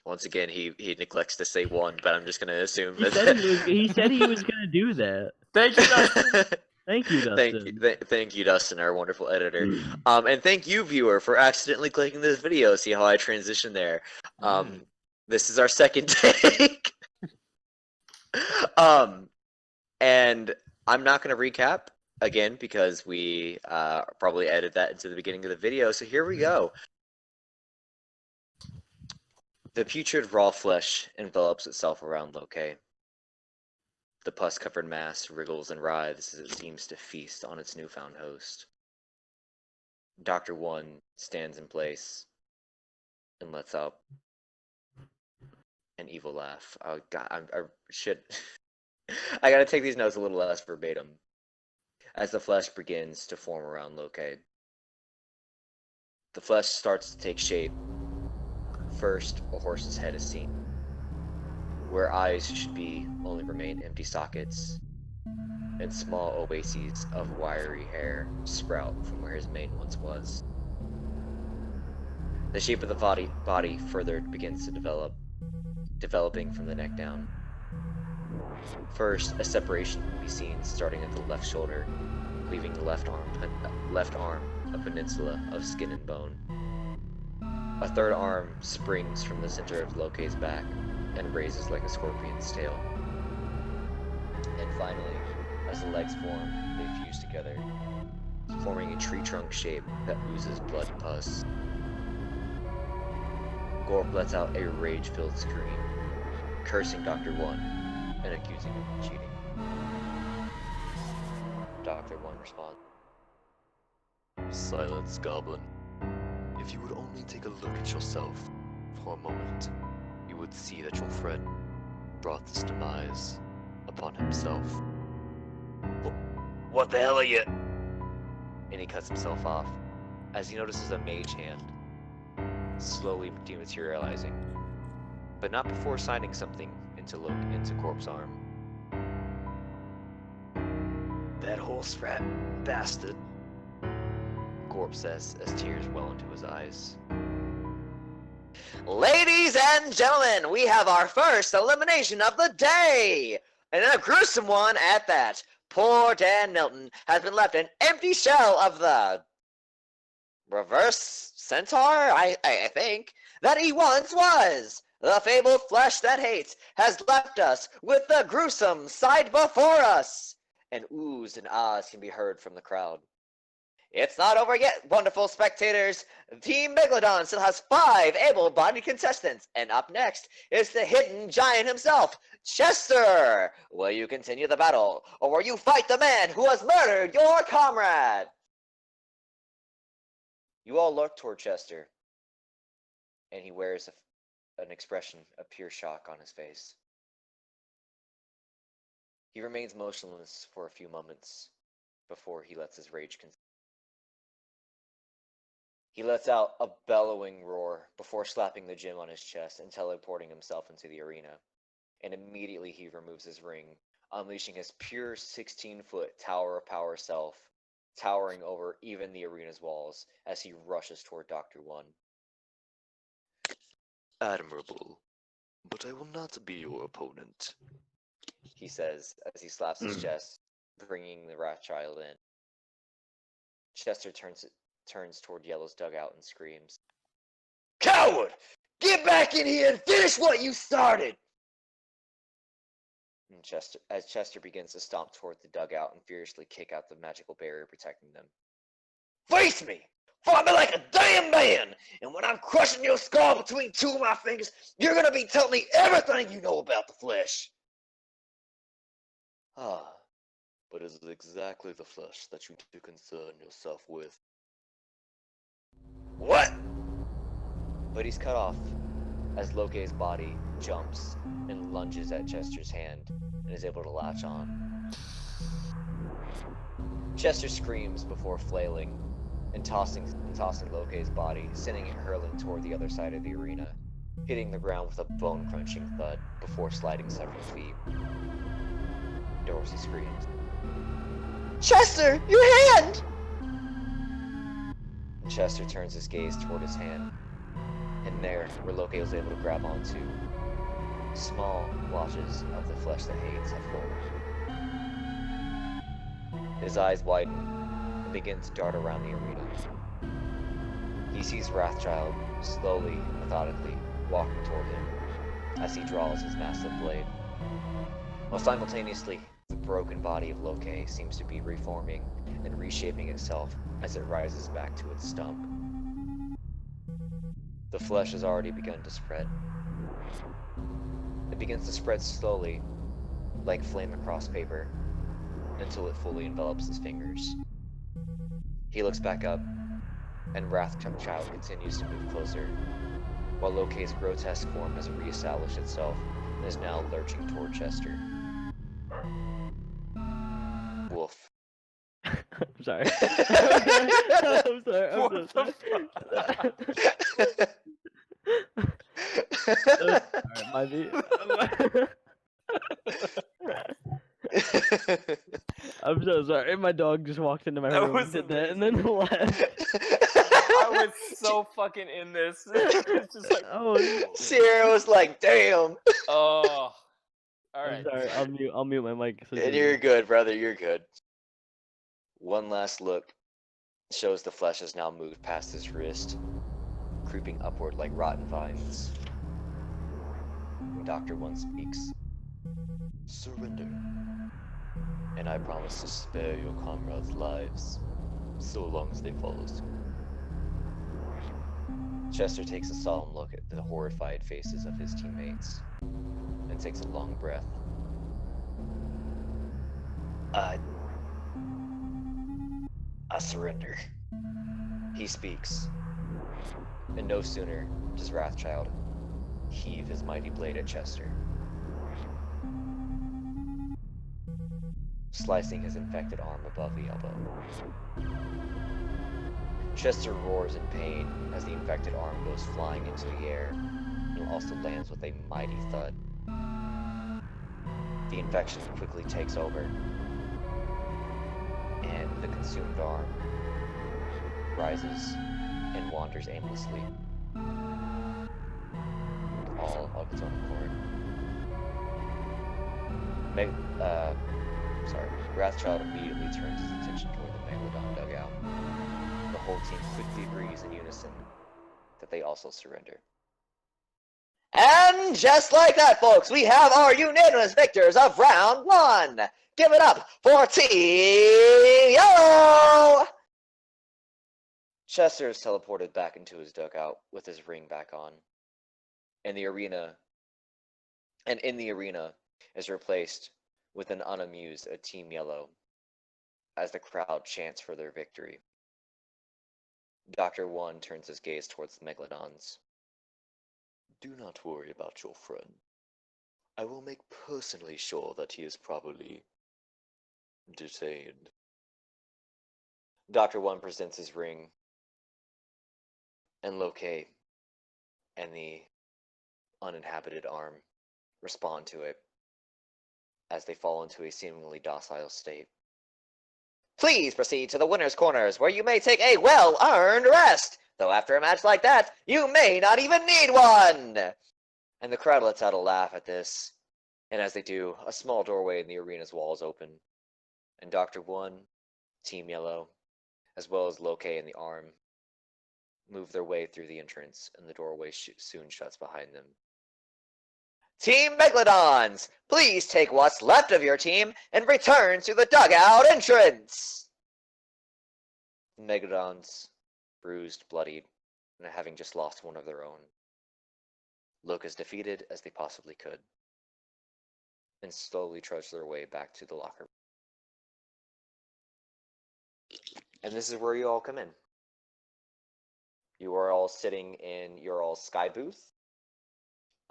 Once again, he neglects to say one, but I'm just gonna assume He that. said he was gonna do that. Thank you, Dustin. Thank you, Dustin. Thank you, Dustin, our wonderful editor. And thank you, viewer, for accidentally clicking this video. See how I transition there. This is our second take. And I'm not gonna recap again because we probably edit that into the beginning of the video. So here we go. The putrid raw flesh envelops itself around Loke. The pus-covered mass wriggles and writhes as it seems to feast on its newfound host. Dr. One stands in place and lets out an evil laugh. Oh god, I should... I gotta take these notes a little less verbatim. As the flesh begins to form around Loke. The flesh starts to take shape. First, a horse's head is seen. Where eyes should be, only remain empty sockets, and small oases of wiry hair sprout from where his mane once was. The shape of the body further begins to develop, developing from the neck down. First, a separation can be seen starting at the left shoulder, leaving the left arm a peninsula of skin and bone. A third arm springs from the center of Loke's back and raises like a scorpion's tail. And finally, as the legs form, they fuse together, forming a tree trunk shape that oozes blood and pus. Gorp lets out a rage-filled scream, cursing Dr. One and accusing him of cheating. Dr. One responds, Silence, Goblin. If you would only take a look at yourself for a moment, you would see that your friend brought this demise upon himself. "What the hell are you?" And he cuts himself off, as he notices a mage hand slowly dematerializing, but not before signing something into Gorp's arm. That horse rat bastard. Gorp says as tears well into his eyes. Ladies and gentlemen, we have our first elimination of the day! And a gruesome one at that. Poor Dan Milton has been left an empty shell of the reverse centaur, I think, that he once was. The fabled flesh that hates has left us with the gruesome sight before us. And oohs and ahs can be heard from the crowd. It's not over yet, wonderful spectators. Team Megalodon still has 5 able-bodied contestants, and up next is the hidden giant himself, Chester. Will you continue the battle, or will you fight the man who has murdered your comrade? You all look toward Chester, and he wears an expression of pure shock on his face. He remains motionless for a few moments before he lets his rage consume. He lets out a bellowing roar before slapping the gem on his chest and teleporting himself into the arena. And immediately he removes his ring, unleashing his pure 16-foot Tower of Power self, towering over even the arena's walls as he rushes toward Dr. One. Admirable, but I will not be your opponent, he says as he slaps his chest, bringing the rat child in. Chester turns toward Yellow's dugout and screams, "Coward! Get back in here and finish what you started!" And as Chester begins to stomp toward the dugout and furiously kick out the magical barrier protecting them. "Face me! Fight me like a damn man! And when I'm crushing your skull between 2 of my fingers, you're gonna be telling me everything you know about the flesh!" Ah, but it is exactly the flesh that you do concern yourself with. What? But he's cut off as Loke's body jumps and lunges at Chester's hand and is able to latch on. Chester screams before flailing and tossing Loke's body, sending it hurling toward the other side of the arena, hitting the ground with a bone-crunching thud before sliding several feet. Dorsey screams, "Chester, your hand!" Chester turns his gaze toward his hand, And there, where Loki was able to grab onto, small blotches of the flesh that hates have formed. His eyes widen and begin to dart around the arena. He sees Wrathchild slowly and methodically walking toward him as he draws his massive blade, while simultaneously the broken body of Loki seems to be reforming and reshaping itself as it rises back to its stump. The flesh has already begun to spread. It begins to spread slowly, like flame across paper, until it fully envelops his fingers. He looks back up, and Wrathchild continues to move closer, while Loki's grotesque form has reestablished itself and is now lurching toward Chester. Wolf. I'm sorry. I'm sorry. I'm so sorry. Alright, my beat. I'm so sorry. My dog just walked into my room and did that and then left. I was so fucking in this. It's just like, Sierra was like, damn. oh. Alright. I'm sorry. I'll mute my mic. So You're good, brother. You're good. One last look shows the flesh has now moved past his wrist, creeping upward like rotten vines. Dr. One speaks. Surrender, and I promise to spare your comrades' lives, so long as they follow suit. Chester takes a solemn look at the horrified faces of his teammates, and takes a long breath. I surrender. He speaks, and no sooner does Wrathchild heave his mighty blade at Chester, slicing his infected arm above the elbow. Chester roars in pain as the infected arm goes flying into the air and also lands with a mighty thud. The infection quickly takes over, and the consumed arm rises and wanders aimlessly, all of its own accord. Wrathchild immediately turns his attention toward the Megalodon dugout. The whole team quickly agrees in unison that they also surrender. And just like that, folks, we have our unanimous victors of round 1. Give it up for Team Yellow! Chester is teleported back into his dugout with his ring back on. In the arena is replaced with an unamused Team Yellow as the crowd chants for their victory. Dr. One turns his gaze towards the Megalodons. Do not worry about your friend. I will make personally sure that he is properly detained. Dr. One presents his ring, and Loki and the uninhabited arm respond to it as they fall into a seemingly docile state. Please proceed to the winner's corners, where you may take a well-earned rest, though after a match like that, you may not even need one! And the crowd lets out a laugh at this, and as they do, a small doorway in the arena's walls open, and Dr. One, Team Yellow, as well as Loki and the arm, move their way through the entrance, and the doorway soon shuts behind them. Team Megalodons, please take what's left of your team and return to the dugout entrance! The Megalodons, bruised, bloodied, and having just lost one of their own, look as defeated as they possibly could, and slowly trudge their way back to the locker room. And this is where you all come in. You are all sitting in your all Sky booth,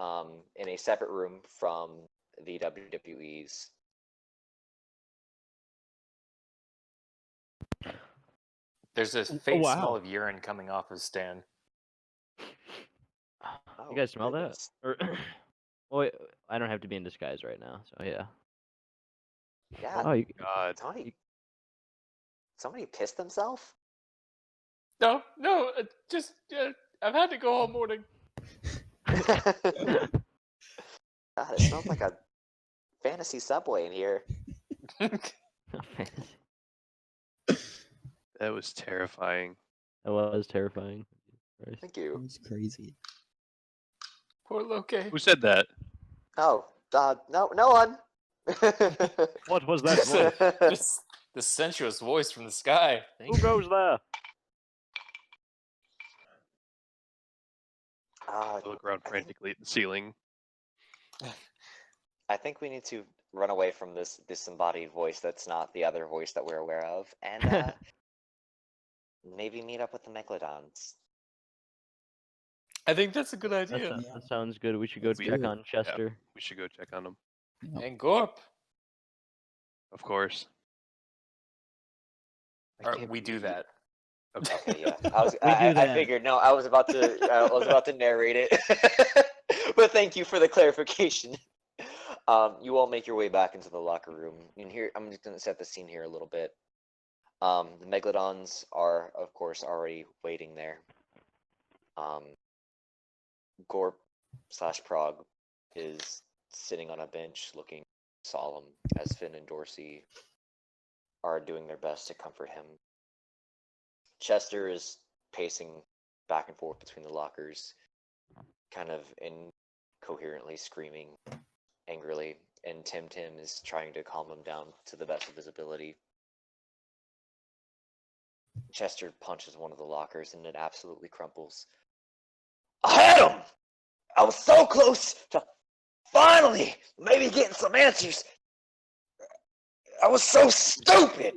in a separate room from the WWE's. There's this faint smell of urine coming off of Stan. You guys smell that? Or, oh, wait, I don't have to be in disguise right now, so yeah. Yeah. Oh, God. Somebody pissed themselves? No, just I've had to go all morning. God, it smells like a fantasy subway in here. Fantasy. That was terrifying. That was terrifying. Christ. Thank you. It's crazy. Poor Loke. Who said that? Oh, no one. What was that voice? The sensuous voice from the sky. Thank Who goes there? Uh, I look around I think- frantically at the ceiling. I think we need to run away from this disembodied voice that's not the other voice that we're aware of, and maybe meet up with the Megalodons. I think that's a good That, idea. sou- that sounds good. We should go Let's check do it. on Chester. We should go check on him. Yeah. And Gorp. Of course. I Or can't we do believe- that. Okay. Okay, yeah. I was. do I that. figured. No, I was about to. I was about to narrate it. But thank you for the clarification. You all make your way back into the locker room. And here, I'm just gonna set the scene here a little bit. The Megalodons are, of course, already waiting there. Gorp / Prague is sitting on a bench, looking solemn, as Finn and Dorsey are doing their best to comfort him. Chester is pacing back and forth between the lockers, kind of incoherently screaming angrily, and Tim is trying to calm him down to the best of his ability. Chester punches one of the lockers and it absolutely crumples. I had him! I was so close to finally maybe getting some answers. I was so stupid!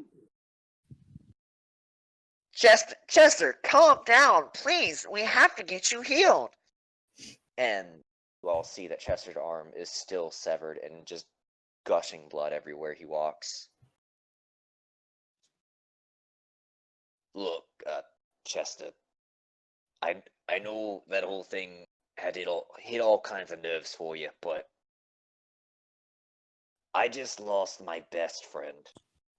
Chester, calm down, please. We have to get you healed. And you all see that Chester's arm is still severed and just gushing blood everywhere he walks. Look, Chester, I know that whole thing had hit all kinds of nerves for you, but I just lost my best friend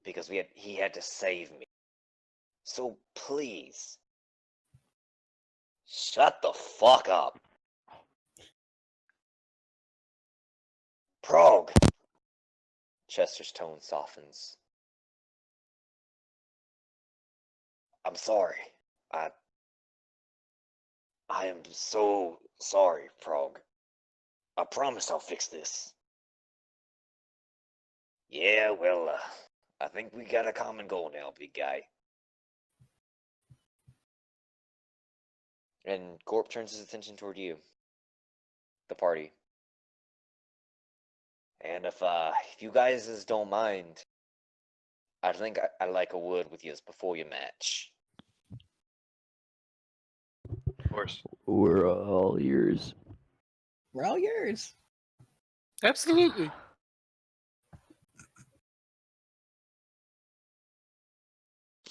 because he had to save me. So please, shut the fuck up. Prague. Chester's tone softens. I'm sorry. I am so sorry, Prague. I promise I'll fix this. Yeah, well, I think we got a common goal now, big guy. And Gorp turns his attention toward you. The party. And if you guys don't mind, I think I'd like a word with you before your match. Of course. We're all ears. We're all yours. Absolutely.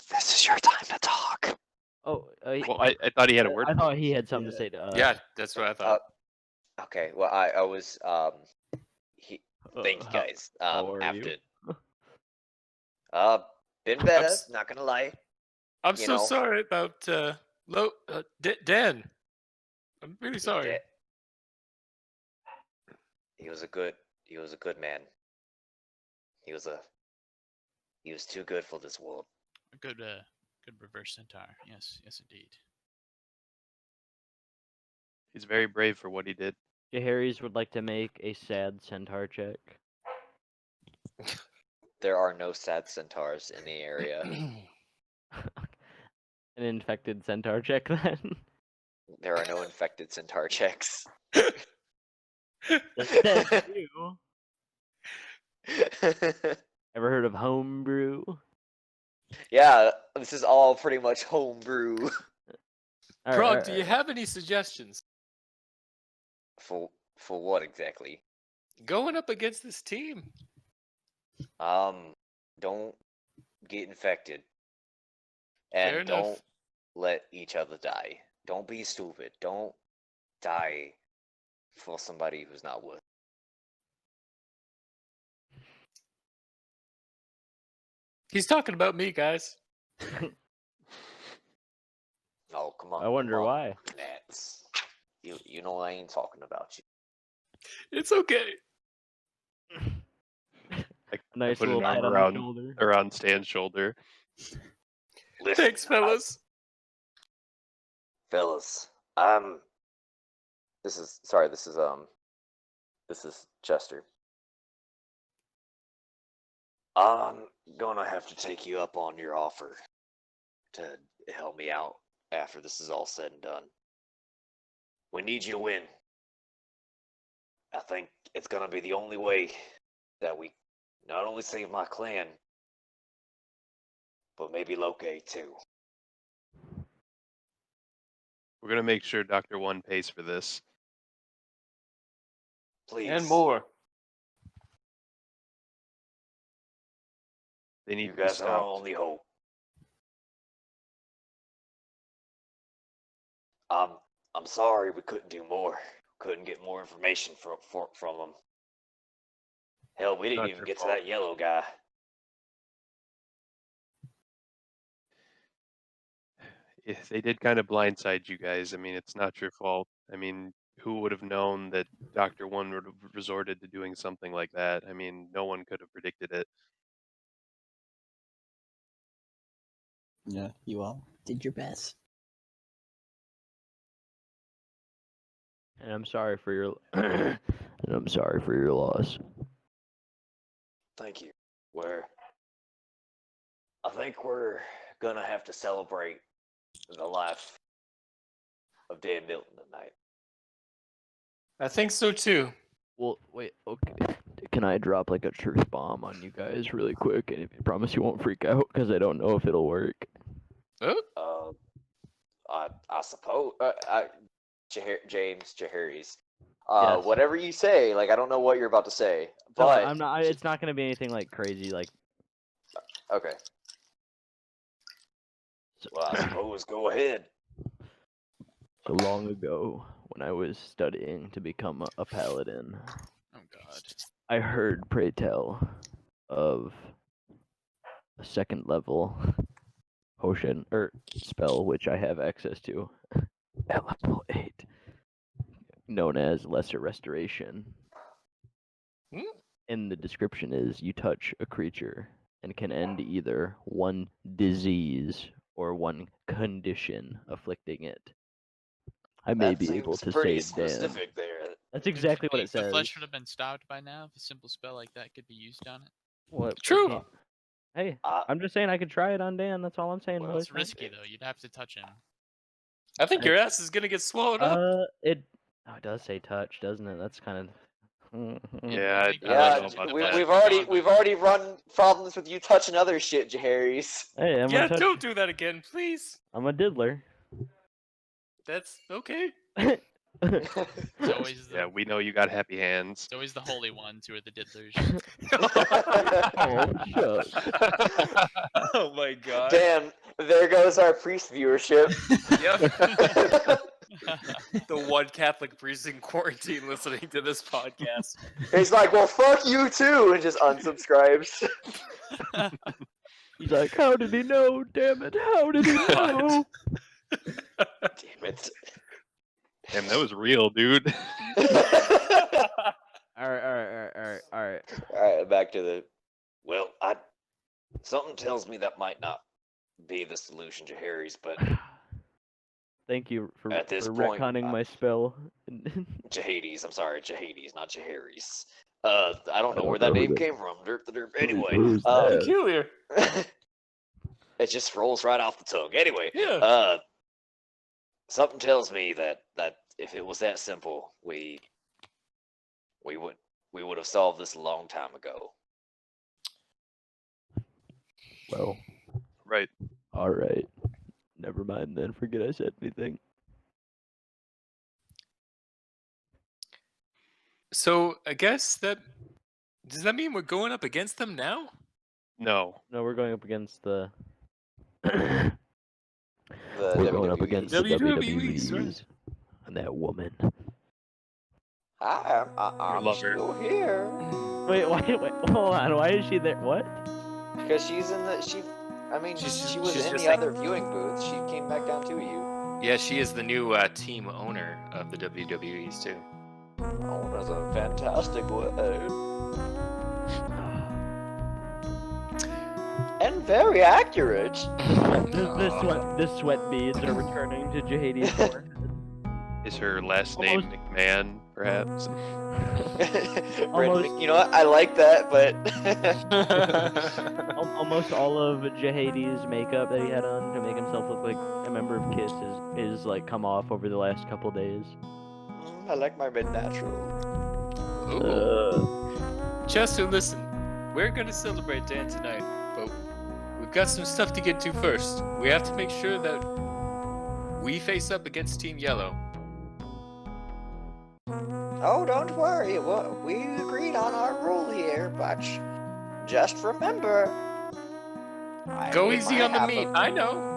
This is your time to talk. Oh, Well, I thought he had a word. I for thought us. he had something to say to us. Yeah, that's what I thought. Okay, well, I was, thank you how- guys. how are After. you? Been better, s- not gonna lie. I'm you so know. sorry about Dan. I'm really sorry. Yeah. He was a good man. He was too good for this world. A good reverse centaur. Yes, indeed. He's very brave for what he did. Harry's would like to make a sad centaur check. There are no sad centaurs in the area. An infected centaur check then. There are no infected centaur checks. Just said you. Ever heard of homebrew? Yeah, this is all pretty much homebrew. Alright, Prague, alright, do you alright. have any suggestions? For what exactly? Going up against this team. Don't get infected. Fair And enough. don't let each other die. Don't be stupid. Don't die for somebody who's not worth. He's talking about me, guys. Oh, come on. I wonder come on, why. Nats. You know I ain't talking about you. It's okay. A I nice put an little arm pat on the shoulder. around Stan's shoulder. Listen, Thanks, fellas. fellas. This is Chester. I'm gonna have to take you up on your offer to help me out after this is all said and done. We need you to win. I think it's gonna be the only way that we not only save my clan, but maybe locate too. We're gonna make sure Dr. One pays for this. Please. And more. They need You to be guys are our stopped. only hope. I'm sorry we couldn't do more. Couldn't get more information from them. Hell, we didn't Not even your get to fault. that yellow guy. If they did kind of blindside you guys. I mean, it's not your fault. I mean, who would have known that Dr. One would have resorted to doing something like that? I mean, no one could have predicted it. Yeah, you all did your best. And I'm sorry for your and I'm sorry for your loss. Thank you. I think we're gonna have to celebrate the life of Dan Milton tonight. I think so too. Well, wait, okay. Can I drop like a truth bomb on you guys really quick? And I promise you won't freak out because I don't know if it'll work. Oh, I suppose. James Jaharis. Yes. Whatever you say, like I don't know what you're about to say, So but I'm not. It's not gonna be anything like crazy. Like, okay. so, Well, I suppose go ahead. so long ago, when I was studying to become a paladin, Oh God. I heard pray tell of a second level potion or spell which I have access to at level 8, known as Lesser Restoration. Hmm? And the description is you touch a creature and can end either one disease or one condition afflicting it. I may That be able seems to pretty save Dan. specific there. That's exactly what it If the says. flesh would have been stopped by now, if a simple spell like that could be used on it. What? True. Hey, Uh, I'm just saying I could try it on Dan. That's all I'm saying, Well, boys. It's risky though. You'd have to touch him. I think your ass is gonna get swallowed up. It does say touch, doesn't it? That's kind of. Yeah, think I yeah, don't know about we, that. we've already run problems with you touching other shit, Jaharis. Hey, Yeah, don't do that again, please. I'm a diddler. That's okay. It's always the Yeah, we know you got happy hands. it's always the holy ones who are the diddlers. Oh, shucks. Oh my god. Damn, there goes our priest viewership. Yep. The one Catholic priest in quarantine listening to this podcast. He's like, well, fuck you too, and just unsubscribes. He's like, how did he know? Damn it! How did he know? Damn it. Damn, that was real, dude. All right. Alright, back to the. Well, something tells me that might not be the solution, Jaharis, but Thank you for At this for point, retconning my spell. Jahades, I'm sorry, Jahades, not Jaharis. I don't know don't where that know who name that- came from. Derp the derp. Anyway, Who's that? Peculiar. it just rolls right off the tongue. Anyway, Yeah. something tells me that if it was that simple, we would have solved this a long time ago. Well, Right. all right. Never mind then. Forget I said anything. So I guess does that mean we're going up against them now? No. No, we're going up against the. The We're going up WWE. against the WWE's, right. WWE's and that woman. I'm lover. still here Wait, hold on. Why is she there? What? because she's in the she. I mean, She's she was in just the like- other viewing booth. She came back down to you. Yeah, she is the new team owner of the WWEs too. Oh, that's a fantastic word. And very accurate. The sweat beads are returning to Jahadi's forehead. Is her last name Almost- McMahon, perhaps? Brandon, you know what? I like that, but Almost all of Jahadi's makeup that he had on to make himself look like a member of Kiss is like come off over the last couple days. I like my mid natural. Chester, listen, we're gonna celebrate Dan tonight, but we've got some stuff to get to first. We have to make sure that we face up against Team Yellow. Oh, don't worry. We agreed on our rule here, but just remember. Go we easy might on the have meat. a- I know.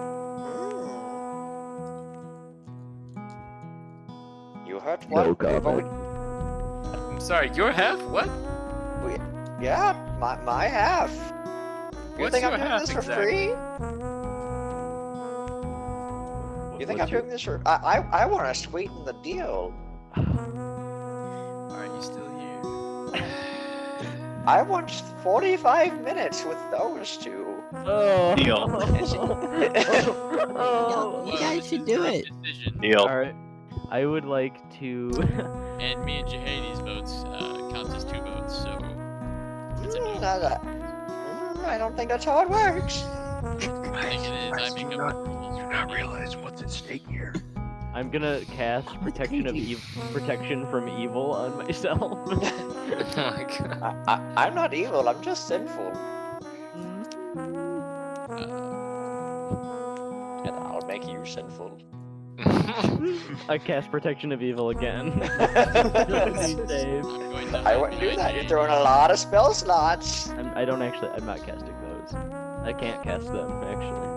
You heard No what? We've comment. I'm sorry. Your half? What? Yeah, my half. You What's think I'm your doing half this for exactly? free? You think I'm doing this for? I want to sweeten the deal. Are you still here? I want 45 minutes with those two. Oh. Deal. Oh. You guys should do it. Decision. Neil. All right. I would like to. And me and Jahadi's votes counts as 2 votes, so it's a no. I don't think that's how it works. I think it is. I make up the rules. realize what's at stake here. I'm gonna cast protection from evil on myself. Oh my god. I'm not evil. I'm just sinful. And I'll make you sinful. I cast protection of evil again. Save. I'm going to I wouldn't do that. You're throwing a lot of spell slots. I don't actually. I'm not casting those. I can't cast them actually.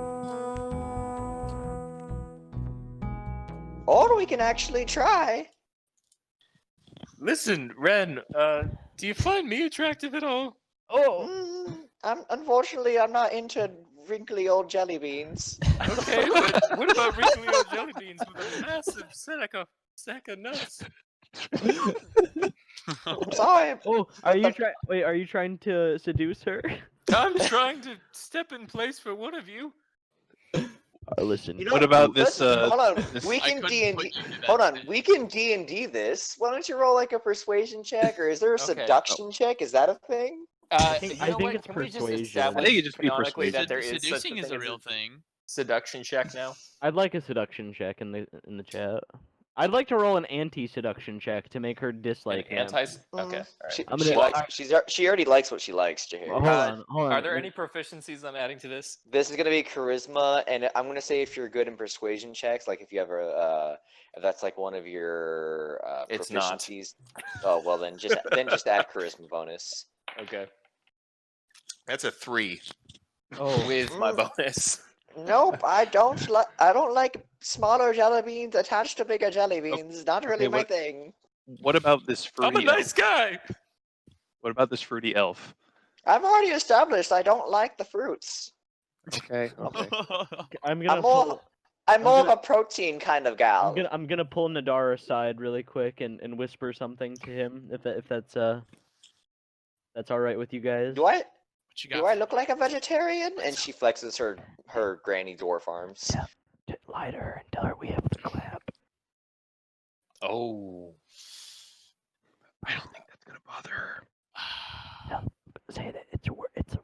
Or we can actually try. Listen, Ren, do you find me attractive at all? Oh. Unfortunately, I'm not into wrinkly old jelly beans. Okay, but what about wrinkly old jelly beans with a massive sack of nuts? I'm sorry. Oh, are you trying? Wait, are you trying to seduce her? I'm trying to step in place for one of you. Listen. You know, What about this, listen, hold on. this- We I can couldn't D and put D. you to that Hold on. position. We can D and D this. Why don't you roll like a persuasion check, or is there a Okay. seduction check? Is that a thing? think- You I know think what? it's Can we just persuasion. establish I think it'd just be canonically that persuasion. there is such Seducing a is thing a as real thing. seduction check now? I'd like a seduction check in the chat. I'd like to roll an anti-seduction check to make her dislike him. Okay, all right. She, I'm she gonna- likes. She already likes what she likes, Jahir. Well, hold on. Are there any proficiencies I'm adding to this? This is gonna be charisma, and I'm gonna say if you're good in persuasion checks, like if you ever, if that's like one of your It's not. proficiencies. Oh well, then just add charisma bonus. Okay. That's a 3 Oh, with my bonus. Nope, I don't like smaller jelly beans attached to bigger jelly beans. Not really okay, my what- thing. What about this I'm a fruity nice elf? guy. What about this fruity elf? I've already established I don't like the fruits. Okay, okay. I'm gonna I'm more, pull. I'm more gonna- of a protein kind of gal. I'm gonna pull Nadar aside really quick and whisper something to him if that's all right with you guys. Do I What you got? do I look like a vegetarian? And she flexes her granny dwarf arms. Lie to her and tell her we have the clap. Oh. I don't think that's gonna bother her. Say that it's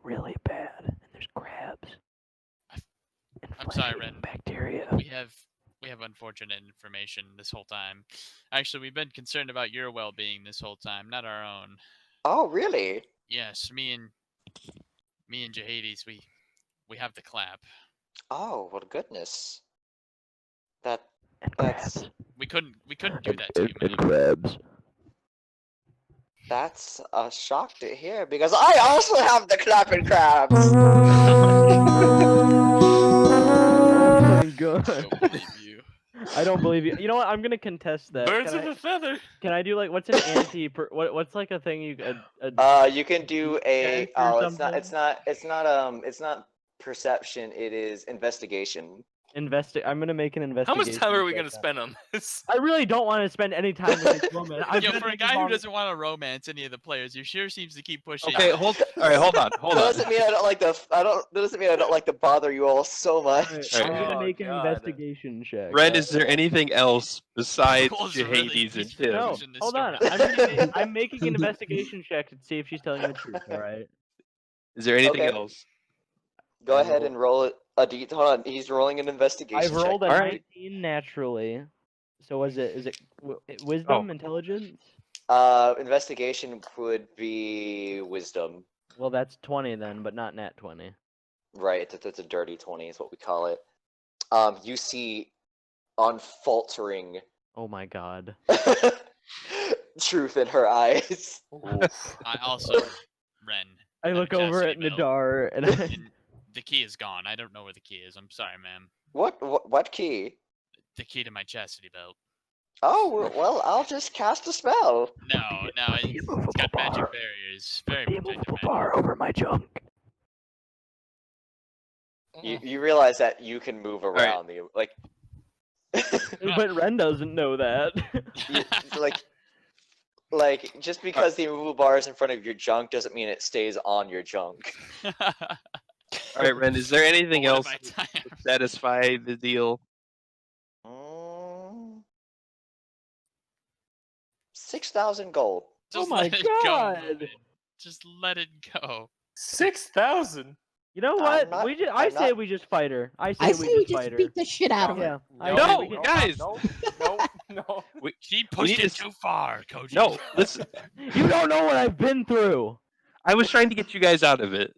really bad and there's crabs. I'm sorry, Flesh-eating Ren. Bacteria. We have unfortunate information this whole time. Actually, we've been concerned about your well-being this whole time, not our own. Oh, really? Yes, me and Jahades, we have the clap. Oh, well, goodness. And That's crabs. We couldn't do that to you, man. crabs. that's a shock to hear because I also have the clapping crabs. Oh my god. I don't believe you. I don't believe you. You know what? I'm gonna contest that. Birds Can of I, a feather. can I do like what's an anti? What's like a thing you You can do a. Check or Oh, it's not. It's not. It's not. It's not perception. It is investigation. I'm gonna make an How investigation. much time are we check gonna spend on this? I really don't want to spend any time with this woman. I've Yo, been for a thinking guy who long- doesn't want to romance any of the players, you sure seems to keep pushing. Okay, all right, hold on. That doesn't mean I don't like the. That doesn't mean I don't like to bother you all so much. Alright, Alright. I'm gonna Oh, make an God. investigation check. Ren, is there anything else besides Cole's really Hades and peacefully Tim? No, pushing this hold on. story. I'm making an investigation check to see if she's telling the truth. All right. Is there anything Okay. else? Go I ahead roll- and roll a d. Hold on, he's rolling an investigation I've check. rolled a Alright. 19 naturally. So is it Oh. wisdom, intelligence? Investigation would be wisdom. Well, that's 20 then, but not nat 20. Right, that's a dirty 20 is what we call it. You see unfaltering Oh my god. truth in her eyes. I also, Ren. I have a look over at chastity belt, Nadar and and the key is gone. I don't know where the key is. I'm sorry, ma'am. What key? The key to my chastity belt. Oh, well, I'll just cast a spell. No, it's got magic barriers. Very protective magic. bar over my junk. You realize that you can move right. around the like But Ren doesn't know that. like just because the immovable bar is in front of your junk doesn't mean it stays on your junk. All right, Ren, is there anything What else if I to satisfy the deal? 6,000 gold. Just my let it go, God. woman. Just let it go. 6,000. You know I'm what? not- I I'm say not- we just fight her. I I say say we we just just fight her. beat the shit out of her. Yeah. I No, say we just- guys! No. She pushed need it to too far, Koji. No, listen. You don't know what I've been through. I was trying to get you guys out of it.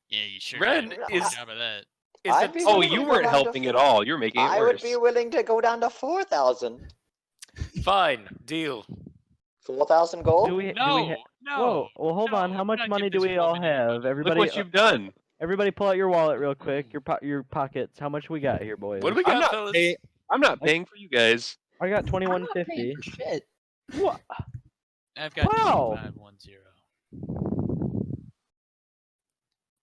Yeah, you sure Ren did a good is- job of that. Is I'd it be Oh, willing you to go weren't down to helping at all. You're making it I worse. would be willing to go down to 4,000. fine? Deal. 4,000 gold? Do we? No, ha- no. Whoa. Well, hold on. no, How do much not money give do this we all woman any have? money. Look Everybody, what you've done. everybody, pull out your wallet real quick. Your pockets. How much we got here, boys? What do we I'm got, not fellas? paying. I'm not paying for you guys. I got I'm not paying 2150. for shit. What? I've got Wow. 2510.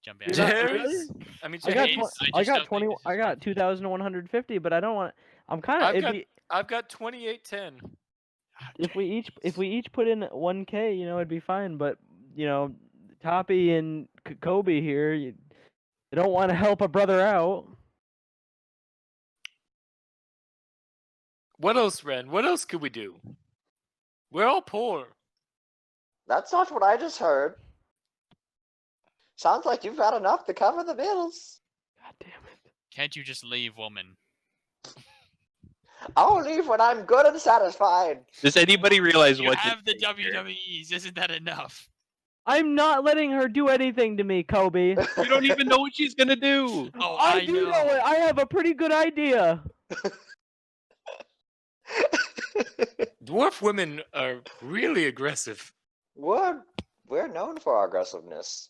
Jump in. You're not- Jerry's- really? I mean, I got James, I got don't 20. think this I is got worth it. 2,150, but I don't want. I'm kind I've of. got- I've got 2810. If we each put in 1K, it'd be fine. But Toppy and Kobe here, they don't want to help a brother out. What else, Ren? What else could we do? We're all poor. That's not what I just heard. Sounds like you've got enough to cover the bills. God damn it! Can't you just leave, woman? I'll leave when I'm good and satisfied. Does anybody realize You what? have the you're doing here? WWEs. Isn't that enough? I'm not letting her do anything to me, Kobe. You don't even know what she's gonna do. Oh, I do know it. I have a pretty good idea. Dwarf women are really aggressive. We're known for our aggressiveness.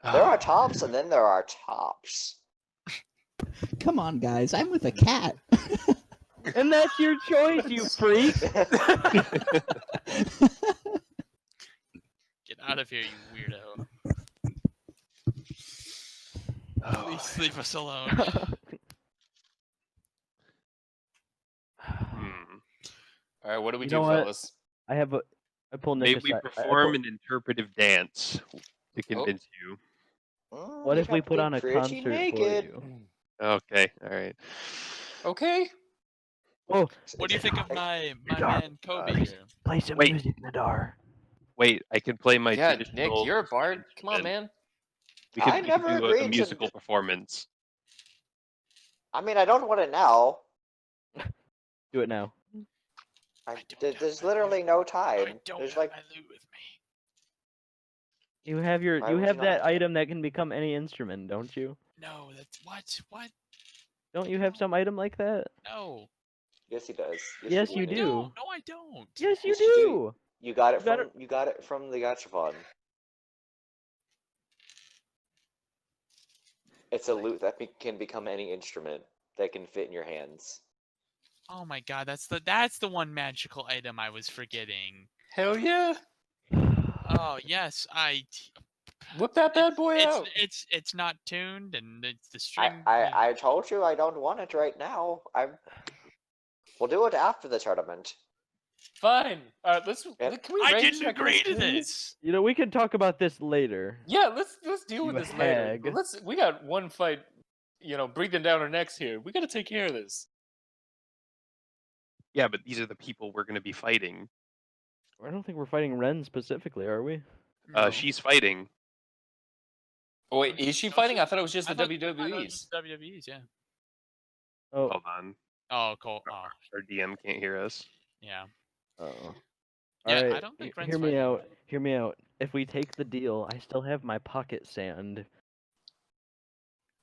There are tops and then there are tops. Come on, guys. I'm with a cat. And that's your choice, you freak. Get out of here, you weirdo. Please leave us alone. All right, what do we You do, know what? fellas? I pull Nick Maybe we aside. perform an interpretive dance to convince you. What if we put on a pretty concert for naked. you? Okay, all right. Okay. Oh, What do you think of my Dark. man Kobe here? play some Wait. music, Nadar. Wait, I can play my Yeah, Nick, traditional. you're a bard. Come on, instrument. man. We could, I we never could do agreed a to- musical performance. I mean, I don't want it now. Do it now. There's literally no I time. don't There's have like my loot with me. You have Why would you that not? item that can become any instrument, don't you? No, that's what? What? Don't you have some item like that? No. yes, he does. Yes, you I do. don't. No, I don't. Yes, you Yes, you do. do. You got it You got from you got it from the Gachafon. It's a loot that can become any instrument that can fit in your hands. Oh my god, that's the one magical item I was forgetting. Hell yeah. Oh yes, Whip that bad boy out. It's not tuned, and it's the string. I told you I don't want it right now. We'll do it after the tournament. Fine. Let's. Yeah. Can we I range didn't check agree to please? this. You know, we can talk about this later. Yeah, let's deal with You this later. hag. We got one fight, breathing down our necks here. We gotta take care of this. Yeah, but these are the people we're going to be fighting. I don't think we're fighting Ren specifically, are we? No. She's fighting. Oh wait, is she No, fighting? I thought it was just the I thought it was WWEs. just WWE's, yeah. Oh, Hold on. Oh, cool. Oh, Our DM can't hear us. yeah. oh. Yeah, I Alright, don't think Ren's hear me fighting. out. Hear me out. If we take the deal, I still have my pocket sand.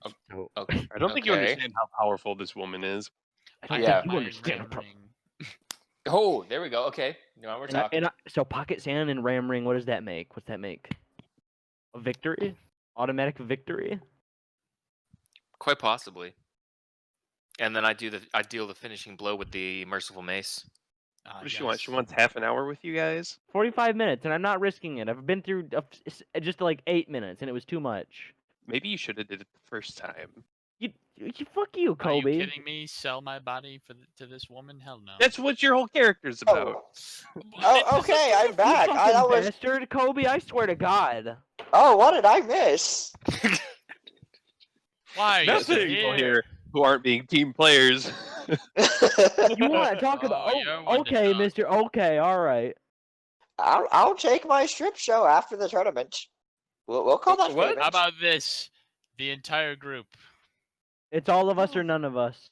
Oh, So, I don't think you Okay. understand how powerful this woman is. I don't Yeah. think you understand. Oh, there we go. Okay, now we're talking. So pocket sand and ram ring, what does that make? What's that make? A victory? Automatic victory? Quite possibly. And then I deal the finishing blow with the merciful mace. What does she want? She wants half an hour with you guys? 45 minutes, and I'm not risking it. I've been through just like 8 minutes, and it was too much. Maybe you should have did it the first time. You fuck you, Are Kobe. you kidding me? Sell my body to this woman? Hell no. That's what your whole character's about. Oh, okay, I'm back. You I fucking was. bastard, Kobe. I swear to God. Oh, what did I miss? Why are you That's still the people here? here who aren't being team players. You want to talk about? Oh, you're one to Okay, talk. Mister. Okay, all right. I'll take my strip show after the tournament. We'll call that What? payment. How about this? The entire group. It's all of us or none of us.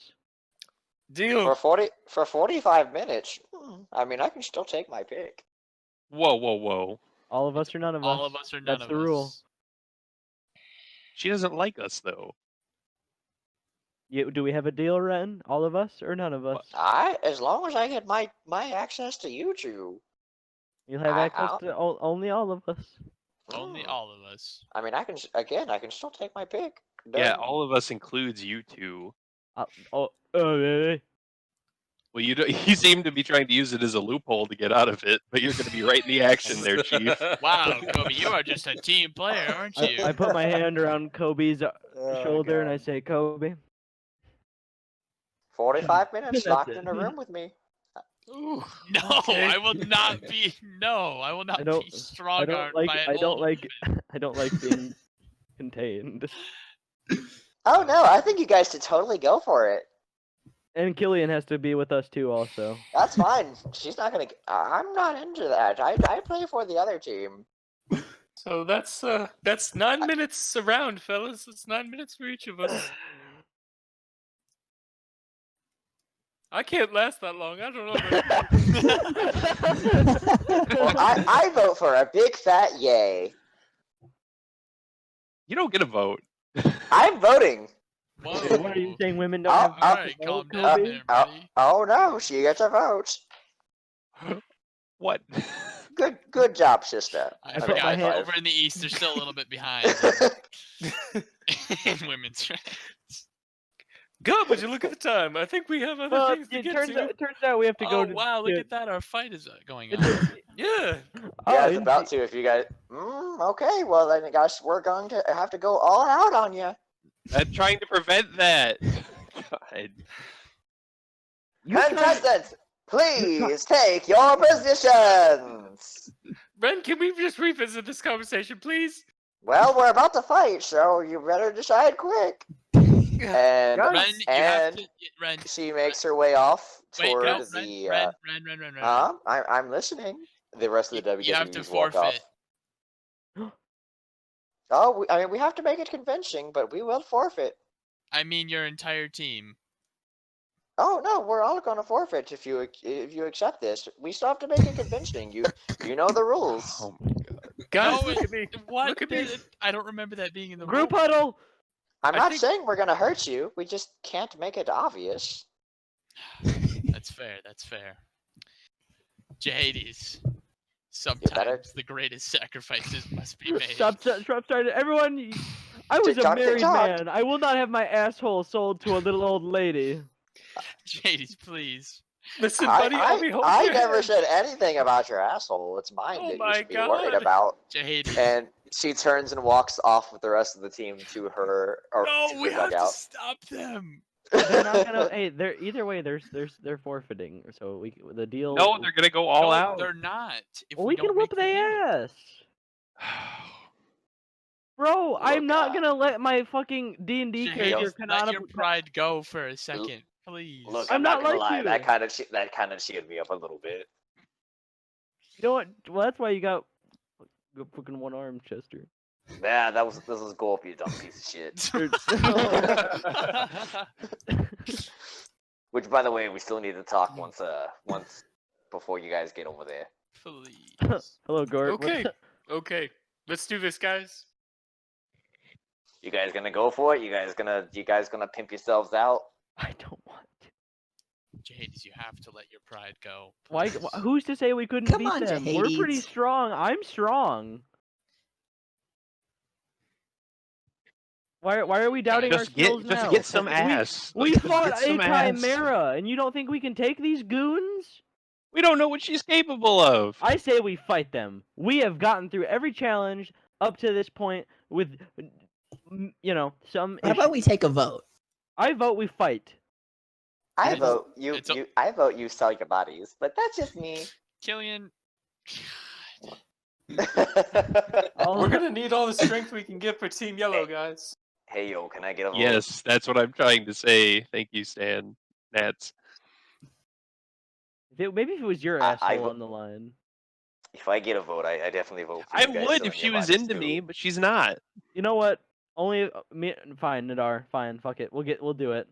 Deal. for 45 minutes? I mean, I can still take my pick. Whoa, whoa, whoa. All of us or none of us. All of us or none That's of the us. rule. She doesn't like us, though. Do we have a deal, Ren? All of us or none of us? As long as I get my access to you two. You'll have access to only all of us. Only all of us. I mean, I can still take my pick. Yeah, Done. all of us includes you two. Really? Well, you seem to be trying to use it as a loophole to get out of it, but you're going to be right in the action there, Chief. Wow, Kobe, you are just a team player, aren't you? I put my hand around Kobe's Oh, shoulder and I God. say, Kobe. 45 minutes That's locked it. in a room with me. Ooh, No, okay. I will not be. No, I will not don't- be strong armed by an I don't old like woman. I don't like being contained. Oh no, I think you guys should totally go for it. And Killian has to be with us too, also. That's fine. She's not gonna. I'm not into that. I play for the other team. So that's 9 minutes around, fellas. It's 9 minutes for each of us. I can't last that long. I don't know. Well, I vote for a big fat yay. You don't get a vote. I'm voting. Whoa. What are you saying? Women don't Oh, have All to right, vote, calm down Kobe? there, buddy. Oh no, she gets a vote. What? Good job, sister. I put forgot. my hand- Over in the east, they're still a little bit behind in women's ranks. God, would you look at the time? I think we have other Well, things to it get turns to. out we have to go Oh to. wow, look to- at that! Our fight is going it's on. a- Yeah. oh, Yeah, it's about to. If you guys. Okay, well then, guys, we're going to have to go all out on you. I'm trying to prevent that. God. Contestants, please take your positions. Ren, can we just revisit this conversation, please? Well, we're about to fight, so you better decide quick. And Ren, you have and to. Ren, she makes her way off wait, toward no, the. Ren. I'm listening. The rest of the You have to WWEs walk off. forfeit. Oh, I mean, we have to make it convincing, but we will forfeit. I mean, your entire team. Oh no, we're all going to forfeit if you accept this. We still have to make it convincing. You know the rules. Oh my God. Guys, No, look at me. What? Look at me. I don't remember that being in the Group rule. huddle. I'm I not think- saying we're going to hurt you. We just can't make it obvious. That's fair. That's fair. Jihadis. Sometimes the greatest sacrifices must be made. Stop started. Everyone, I was a TikTok, married TikTok. man. I will not have my asshole sold to a little old lady. Jihadis, please. Listen, buddy, I'll be holding I your never hand. said anything about your asshole. It's mine Oh that you my should be worried God. about. Jihadis. And She turns and walks off with the rest of the team to her or No, to we her have to dugout. stop them. They're not gonna. Hey, they're either way. They're forfeiting. So the deal. No, they're gonna go all no, out. they're not. If Well, we we can don't whoop make the their deal. ass, bro. I'm not Look, gonna let my fucking D&D Shahades, character let canonical. your pride go for a second, please. Look, I'm I'm not not gonna like lie. you. That kind of cheered me up a little bit. You know what? Well, that's why you got fucking one arm, Chester. Yeah, this was Gorp, you dumb piece of shit. Which, by the way, we still need to talk once before you guys get over there. Please. Hello, Gort. Okay. Okay. Let's do this, guys. You guys gonna go for it? You guys gonna pimp yourselves out? I don't want to. Jades, you have to let your pride go. Why? please. Who's to say we couldn't Come beat on, them? We're pretty Jahades. strong. I'm strong. Why are we doubting our Just skills now? get some ass. We Just fought get a some ass. chimera, and you don't think we can take these goons? We don't know what she's capable of. I say we fight them. We have gotten through every challenge up to this point with, some. How about we take a vote? I vote we fight. I It's- vote it's a- I vote you sell your bodies, but that's just me. Killian. I'll- We're gonna need all the strength we can get for Team Yellow, guys. Hey yo, can I get a vote? Yes, that's what I'm trying to say. Thank you, Stan. Nats. Maybe if it was your I asshole vo- on the line. If I get a vote, I definitely vote for I you guys would selling if she your was bodies into too. me, but she's not. You know what? Only me. Fine, Nadar. Fine. Fuck it. We'll do it.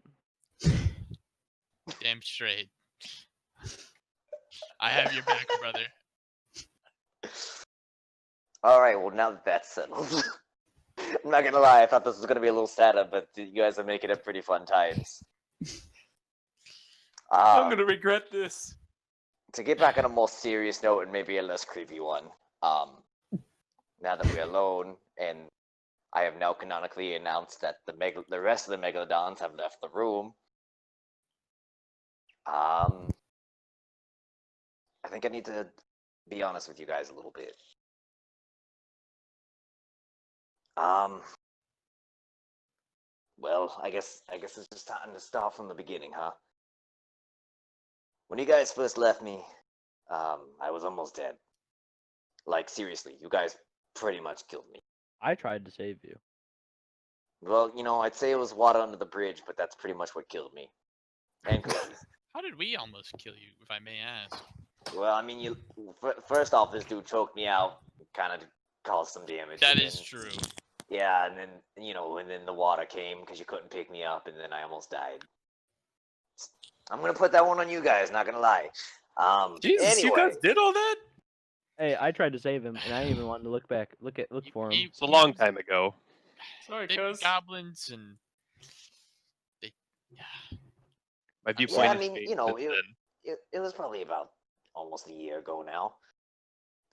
Damn straight. I have your back, brother. All right, well now that that's settled, I'm not gonna lie. I thought this was gonna be a little sadder, but you guys are making it pretty fun times. I'm gonna regret this. To get back on a more serious note and maybe a less creepy one, now that we're alone and I have now canonically announced that the rest of the Megalodons have left the room, I think I need to be honest with you guys a little bit. Well, I guess it's just time to start from the beginning, huh? When you guys first left me, I was almost dead. Like, seriously, you guys pretty much killed me. I tried to save you. Well, I'd say it was water under the bridge, but that's pretty much what killed me. And cookies. How did we almost kill you, if I may ask? Well, I mean, first off, this dude choked me out, kind of caused some damage. That and is then- true. Yeah, and then, and then the water came because you couldn't pick me up, and then I almost died. I'm gonna put that one on you guys, not gonna lie. Jesus, you anyway. guys did all that? Hey, I tried to save him, and I didn't even wanted to look for him. It's a long time ago. Sorry, They cuz. goblins and they. My viewpoint I has mean, changed you know, since then. it was probably about almost a year ago now.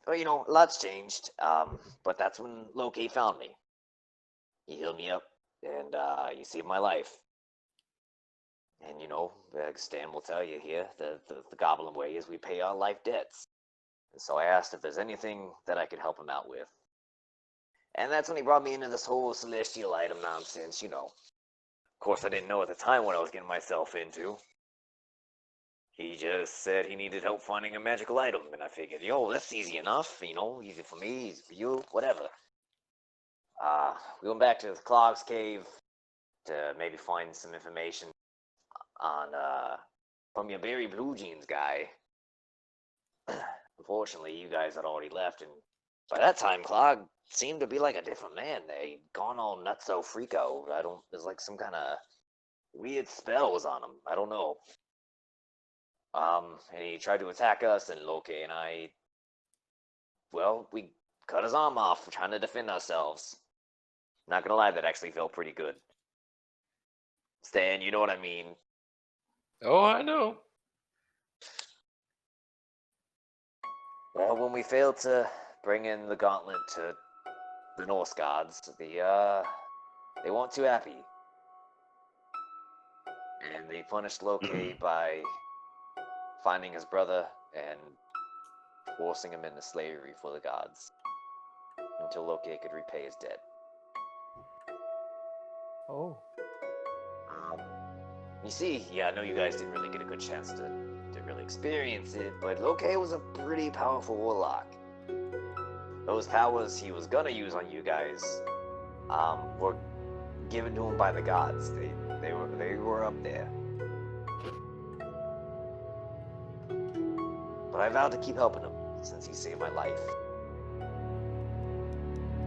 But, a lot's changed. But that's when Loki found me. He healed me up, and he saved my life. And, Stan will tell you here, the goblin way is we pay our life debts. And so I asked if there's anything that I could help him out with. And that's when he brought me into this whole celestial item nonsense, Of course, I didn't know at the time what I was getting myself into. He just said he needed help finding a magical item, and I figured, that's easy enough, easy for me, easy for you, whatever. We went back to the Clog's cave to maybe find some information on, from your Berry Blue Jeans guy. Unfortunately, you guys had already left, and by that time, Clog seemed to be like a different man. They'd gone all nutso freako. There's like some kind of weird spell was on him. I don't know. And he tried to attack us, and Loki and I, we cut his arm off trying to defend ourselves. Not gonna lie, that actually felt pretty good. Stan, you know what I mean? Oh, I know. Well, when we failed to bring in the gauntlet to the Norse gods, they weren't too happy. And they punished Loki by finding his brother and forcing him into slavery for the gods. until Loki could repay his debt. Oh. You see, yeah, I know you guys didn't really get a good chance to really experience it, but Loki was a pretty powerful warlock. Those powers he was gonna use on you guys were given to him by the gods. They were up there. But I vowed to keep helping him since he saved my life.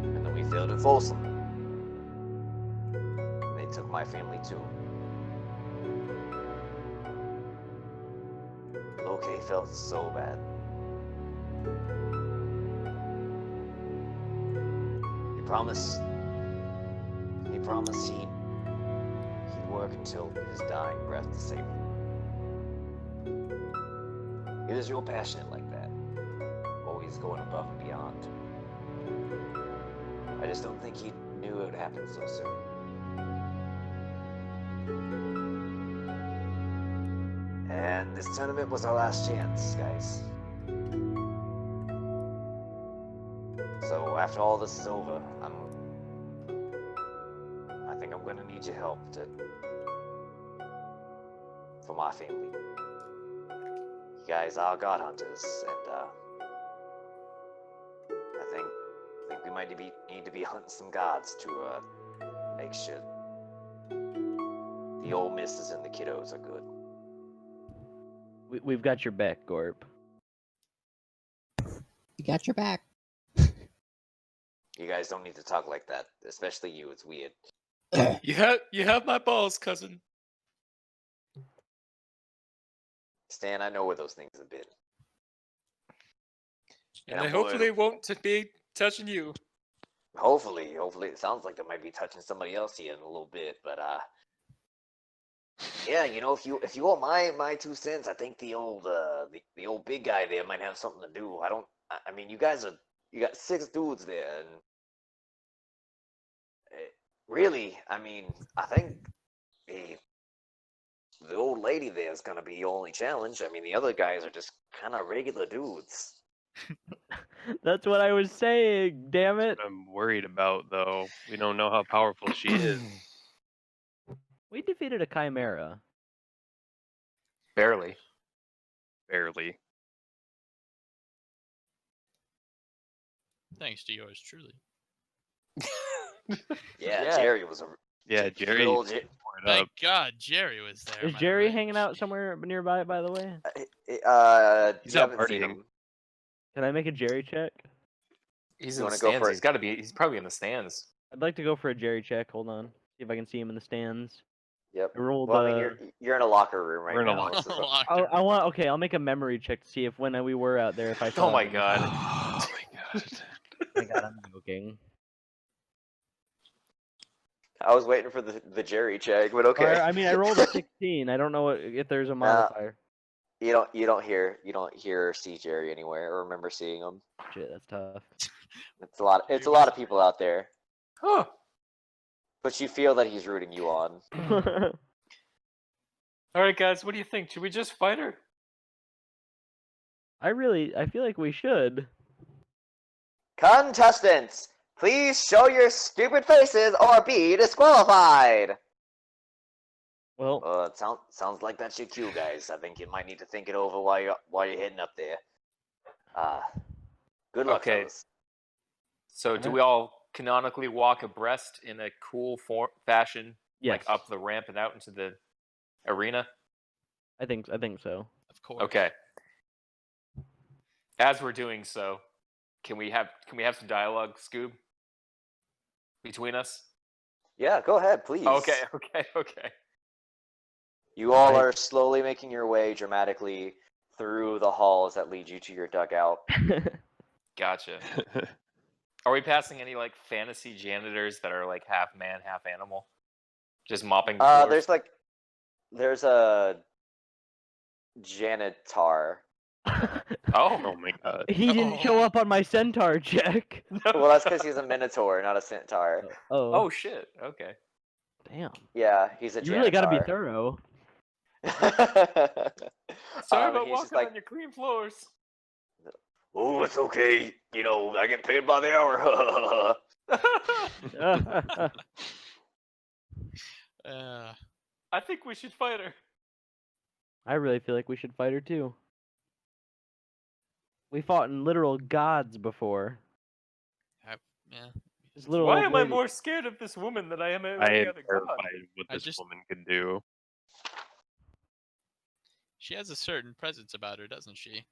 And then we failed in Folsom. They took my family too. Loki felt so bad. He promised he'd work until his dying breath to save me. He was real passionate like that, always going above and beyond. I just don't think he knew it would happen so soon. And this tournament was our last chance, guys. So after all this is over, I think I'm gonna need your help for my family. You guys are god hunters, and I think we might need to be hunting some gods to make sure the old misses and the kiddos are good. We've got your back, Gorp. You got your back. You guys don't need to talk like that, especially you. It's weird. You have my balls, cousin. Stan, I know where those things have been. And I'm they hopefully worried. won't be touching you. Hopefully, it sounds like they might be touching somebody else here in a little bit, but yeah, you know, if you want my 2 cents, I think the old big guy there might have something to do. I mean, you got 6 dudes there, and really, I mean, I think the old lady there is gonna be your only challenge. I mean, the other guys are just kind of regular dudes. That's what I was saying, damn it. What I'm worried about, though. We don't know how powerful she is. We defeated a chimera. Barely. Barely. Thanks to yours truly. Yeah, Yeah. Jerry was a Yeah, Jerry. good old tore it Thank up. God Jerry was there. Is am I Jerry right? hanging out somewhere nearby, by the way? He's you out haven't seen partying. him. Can I make a Jerry check? He's You in the wanna go stands. for it? He's probably in the stands. I'd like to go for a Jerry check. Hold on. See if I can see him in the stands. Yep. I rolled. Well, I mean, you're in a locker room right We're in a now. locker This is Locker I want. Okay, I'll make a memory check to see if when we were out there, if I saw. Oh my him. god. Oh my god. Oh my god, I'm joking. I was waiting for the Jerry check, but okay. I mean, I rolled a 16. I don't know if there's a modifier. You don't hear or see Jerry anywhere or remember seeing him. Shit, that's tough. It's a lot of people out there, Huh. but you feel that he's rooting you on. All right, guys. What do you think? Should we just fight her? I feel like we should. Contestants, please show your stupid faces or be disqualified. Well, It sounds like that's your cue, guys. I think you might need to think it over while you're heading up there. Good luck, Okay. fellas. So, do we all canonically walk abreast in a cool fashion, yes, like up the ramp and out into the arena? I think so. Of course. Okay. As we're doing so, can we have some dialogue, Scoob, between us? Yeah, go ahead, please. Okay. You all Right. are slowly making your way dramatically through the halls that lead you to your dugout. Gotcha. Are we passing any like fantasy janitors that are like half man, half animal, just mopping the floors? There's a janitor. Oh my god. He didn't show up on my centaur check. Well, that's because he's a minotaur, not a centaur. Oh, Oh shit. Okay. damn. Yeah, he's a You really got to be janitor. thorough. Sorry about he's just walking like, on your clean floors. Oh, it's okay. You know, I get paid by the hour. I think we should fight her. I really feel like we should fight her too. We fought in literal gods before. Yeah. This little Why old am I lady- more scared of this woman than I am of I any am other god? terrified of what I this just- woman can do. She has a certain presence about her, doesn't she?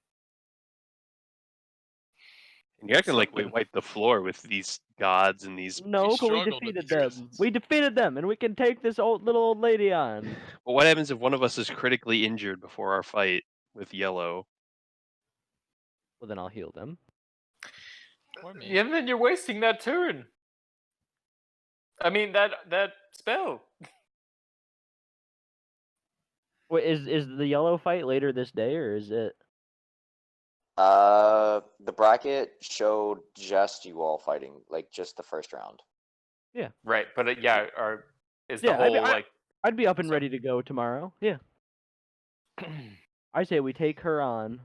And you're acting like we Something. wiped the floor with these gods and these. No, but we struggled with defeated these them. presents. We defeated them, and we can take this little old lady on. Well, what happens if one of us is critically injured before our fight with Yellow? Well, then I'll heal them. Or me. Yeah, and then you're wasting that turn. I mean that spell. Wait, is the yellow fight later this day, or is it? The bracket showed just you all fighting, like just the first round. Right, but is the Yeah, I whole mean, like I'd be up and So- ready to go tomorrow. Yeah, I say we take her on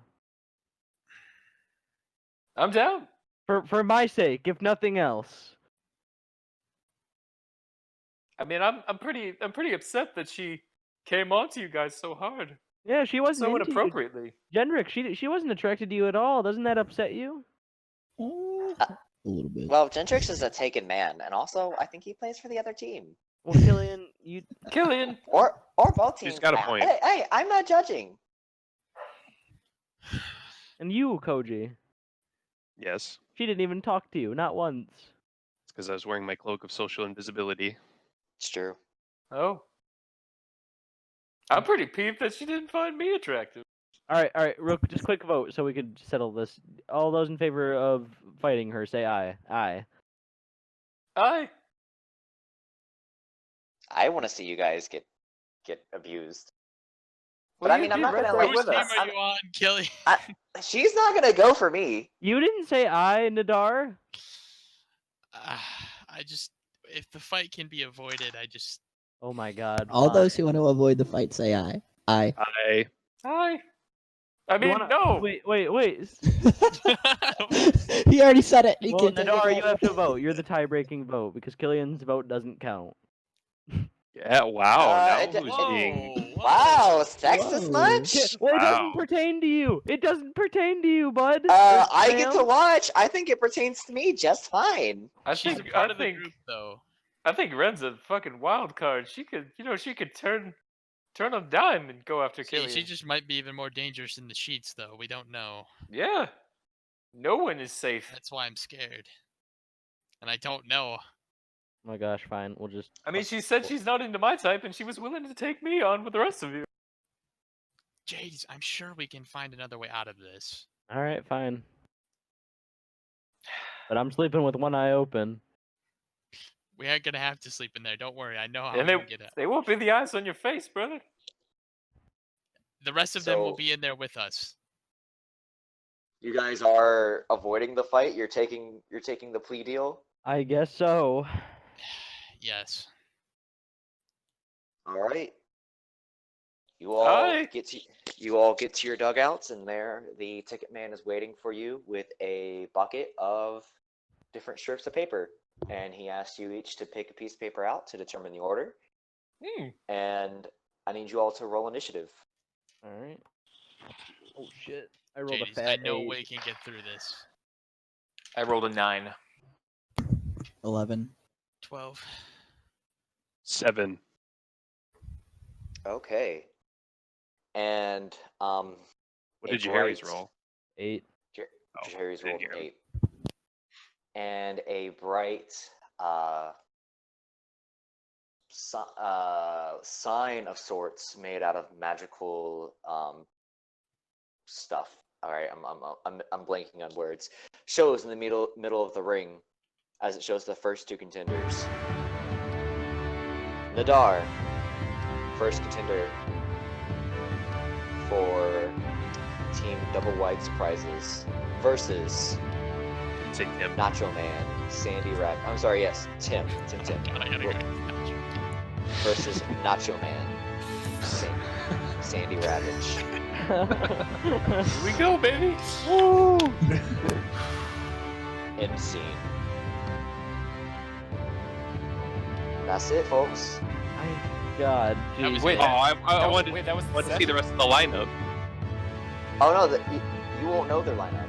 I'm down. for my sake, if nothing else. I mean, I'm pretty upset that she came on to you guys so hard, Yeah, she wasn't so into you, inappropriately. Gendrick. She wasn't attracted to you at all. Doesn't that upset you? A little bit. Well, Gentrix is a taken man, and also I think he plays for the other team. Well, Killian, you Killian, Or both teams. She's got a Hey, point. Hey, I'm not judging. and you, Koji. Yes, She didn't even talk to you, not once. it's because I was wearing my cloak of social invisibility. It's true. oh, I'm pretty peeved that she didn't find me attractive. All right, just quick vote so we could settle this. All those in favor of fighting her, say aye. Aye. I want to see you guys get abused. Well, But I you mean, I'm did not right gonna there like. Whose with team us. are you on, Killian? She's not gonna go for me. You didn't say aye, Nadar. If the fight can be avoided, Oh my God. All fine. those who want to avoid the fight say aye. Aye. Hi. I You mean, wanna- no. Wait. He already said it. He Well, can take it Nadar, you back. have to vote. You're the tie-breaking vote because Killian's vote doesn't count. Yeah, wow. it- now who's being? Wow, sexist Whoa. much? Well, it doesn't Wow. pertain to you. It doesn't pertain to you, bud. I get to ma'am. watch. I think it pertains to me just fine. She's a part of the group, though. I think Ren's a fucking wild card. She could turn a dime and go after Killian. She just might be even more dangerous in the sheets, though. We don't know. Yeah. No one is safe. That's why I'm scared. And I don't know. Oh my gosh, fine. We'll just. I mean, she said she's not into my type, and she was willing to take me on with the rest of you. Jade, I'm sure we can find another way out of this. All right, fine. But I'm sleeping with one eye open. We ain't gonna have to sleep in there. Don't worry. I know how And we can get out. they won't be the eyes on your face, brother. The rest of them will So- be in there with us. You guys are avoiding the fight. You're taking the plea deal. I guess so. Yes. All right. You all Hi. get to your dugouts, and there the ticket man is waiting for you with a bucket of different strips of paper, and he asks you each to pick a piece of paper out to determine the order. And I need you all to roll initiative. All right. Oh shit! I rolled a Jade, fat I know 8. we can get through this. I rolled a 9. 11. 12. 7. Okay. And What a did your Harry's bright- roll? 8. Oh, Harry's didn't rolled hear an him. 8. And a bright sign of sorts made out of magical stuff. All right, I'm blanking on words. Shows in the middle of the ring, as it shows the first two contenders. Nadar, first contender for Team Double White Surprises, versus Say Tim. Nacho Man, Sandy Rap. I'm sorry, yes, Tim. God, I gotta go. Versus Nacho Man, Sandy Ravage. Here we go, baby. Woo! crime scene. That's it, folks. My God, That was geez. Wait, it. I wanted, wait, that was the wanted to see the session? rest of the lineup. Oh no, you won't know their lineup.